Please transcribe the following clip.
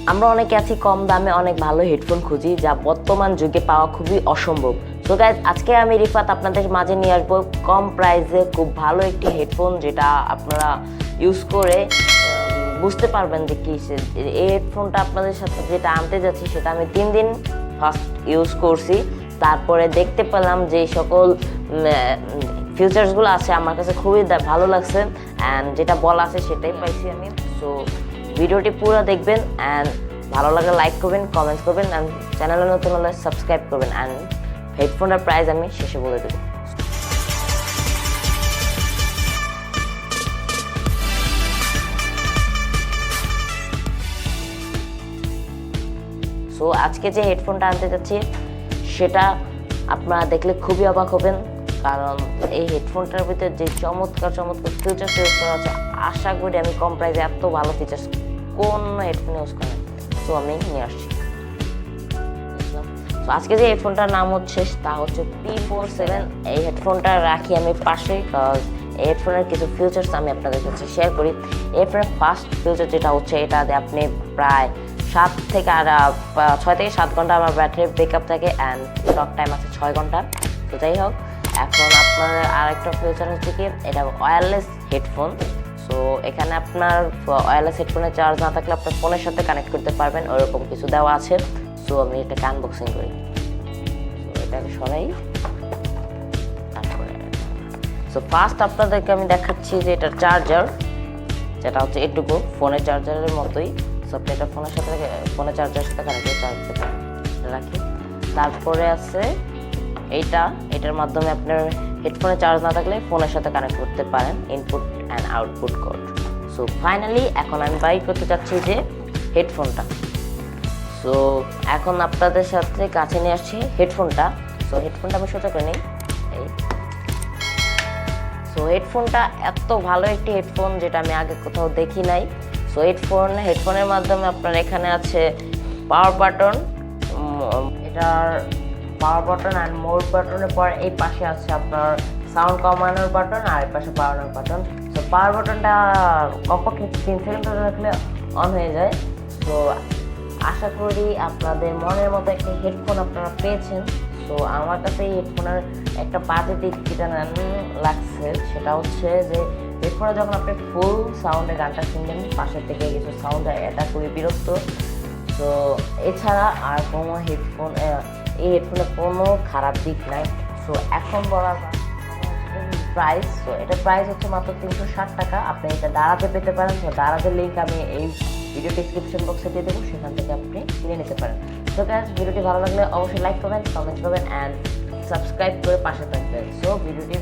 আমরা অনেকে আছি কম দামে অনেক ভালো হেডফোন খুঁজি, যা বর্তমান যুগে পাওয়া খুবই অসম্ভব। তো গাইজ, আজকে আমি রিফাত আপনাদের মাঝে নিয়ে আসবো কম প্রাইসে খুব ভালো একটি হেডফোন, যেটা আপনারা ইউজ করে বুঝতে পারবেন যে কি এই হেডফোনটা আপনাদের সাথে যেটা আনতে যাচ্ছি সেটা আমি 3 দিন ফার্স্ট ইউজ করছি। তারপরে দেখতে পেলাম যে সকল ফিচার্সগুলো আছে আমার কাছে খুবই ভালো লাগছে, অ্যান্ড যেটা বলা আছে সেটাই পাইছি আমি। সো ভিডিওটি পুরো দেখবেন, অ্যান্ড ভালো লাগলে লাইক করবেন, কমেন্টস করবেন, অ্যান্ড চ্যানেলে নতুন হলে সাবস্ক্রাইব করবেন। অ্যান্ড হেডফোনের প্রাইস আমি শেষে বলে দেবো। সো আজকে যে হেডফোনটা আনতে যাচ্ছি সেটা আপনারা দেখলে খুবই অবাক হবেন, কারণ এই হেডফোনটার ভিতরে যে চমৎকার ফিচার্স ইউজ করা হচ্ছে, আশা করি আমি কম প্রাইসে এত ভালো ফিচার্স কোন হেডফোন ইউজ করেন। সো আমি নিয়ে আসছি। তো আজকে যে হেডফোনটার নাম হচ্ছে তা হচ্ছে P47। এই হেডফোনটা রাখি আমি পাশে, কজ এই হেডফোনের কিছু ফিচার্স আমি আপনাদের কাছে শেয়ার করি। এই হেডফোনের ফার্স্ট ফিচার যেটা হচ্ছে, এটাতে আপনি প্রায় 6 থেকে 7 ঘন্টা আমার ব্যাটারি ব্যাকআপ থাকে, অ্যান্ড টক টাইম আছে 6 ঘন্টা। তো যাই হোক, এখন আপনার আরেকটা ফিচার হচ্ছে কি, এটা ওয়্যারলেস হেডফোন। সো এখানে আপনার ওয়্যারলেস হেডফোনে চার্জ না থাকলে আপনার ফোনের সাথে কানেক্ট করতে পারবেন, ওরকম কিছু দেওয়া আছে। সো আমি এটাকে আনবক্সিং করি। সো এটাকে সরাই। তারপরে সো ফার্স্ট আপনাদেরকে আমি দেখাচ্ছি যে এটার চার্জার, যেটা হচ্ছে এটুকু ফোনের চার্জারের মতোই। সো আপনি এটা ফোনের চার্জারের সাথে কানেক্ট করে চার্জ দিতে রাখি। তারপরে আছে এটার মাধ্যমে আপনার হেডফোনে চার্জ না থাকলে ফোনের সাথে কানেক্ট করতে পারেন, input and output code. So finally এখন আমি বাই করতে চাচ্ছি যে হেডফোনটা। সো এখন আপনাদের সাথে কাছে নিয়ে আসছি হেডফোনটা। সো হেডফোনটা আমি সোজা করে নিই। সো হেডফোনটা এত ভালো একটি হেডফোন যেটা আমি আগে কোথাও দেখি নাই। সো হেডফোনের মাধ্যমে আপনার এখানে আছে পাওয়ার বাটন, এটার পাওয়ার বাটন অ্যান্ড মোড বাটনের পর এই পাশে আছে আপনার সাউন্ড কমানোর বাটন, আর এই পাশে পাওয়ার বাটন। সো পাওয়ার বাটনটা কমপক্ষে 3 সেকেন্ড ধরে রাখলে অন হয়ে যায়। সো আশা করি আপনাদের মনের মতো একটা হেডফোন আপনারা পেয়েছেন। তো আমার কাছে এই হেডফোনের একটা বাজে দিক যেটা লাগছে, সেটা হচ্ছে যে হেডফোনে যখন আপনি ফুল সাউন্ডে গানটা শুনবেন, পাশের থেকে কিছু সাউন্ড হয়, এটা খুবই বিরক্ত। তো এছাড়া আর কোনো এই হেডফোনে কোনো খারাপ দিক নাই। সো এখন বলার প্রাইস, তো এটার প্রাইস হচ্ছে মাত্র 360 টাকা। আপনি এটা দাঁড়াতে পেতে পারেন। তো দাঁড়াতে লিঙ্ক আমি এই ভিডিও ডিসক্রিপশন বক্সে দিয়ে দেবো, সেখান থেকে আপনি কিনে নিতে পারেন। তো গাইস, ভিডিওটি ভালো লাগলে অবশ্যই লাইক করবেন, কমেন্ট করবেন, অ্যান্ড সাবস্ক্রাইব করে পাশে থাকবেন। সো ভিডিওটি